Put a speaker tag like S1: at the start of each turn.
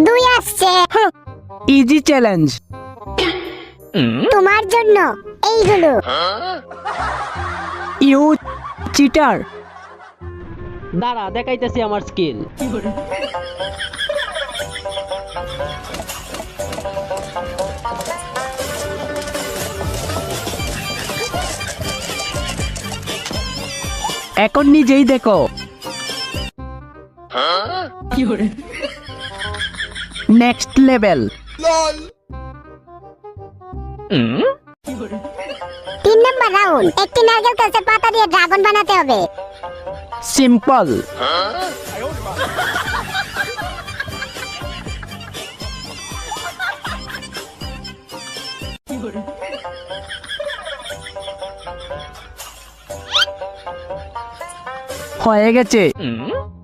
S1: 2 আসছে।
S2: Easy challenge.
S1: তোমার জন্য এইগুলো।
S2: You cheater.
S3: দাঁড়া দেখাইতেছি আমার স্কিল।
S2: এখন নিজেই দেখো। Next level.
S1: 3 number round. একটি নারকেল গাছের পাতা দিয়ে ড্রাগন বানাতে হবে।
S2: সিম্পল। হয়ে গেছে।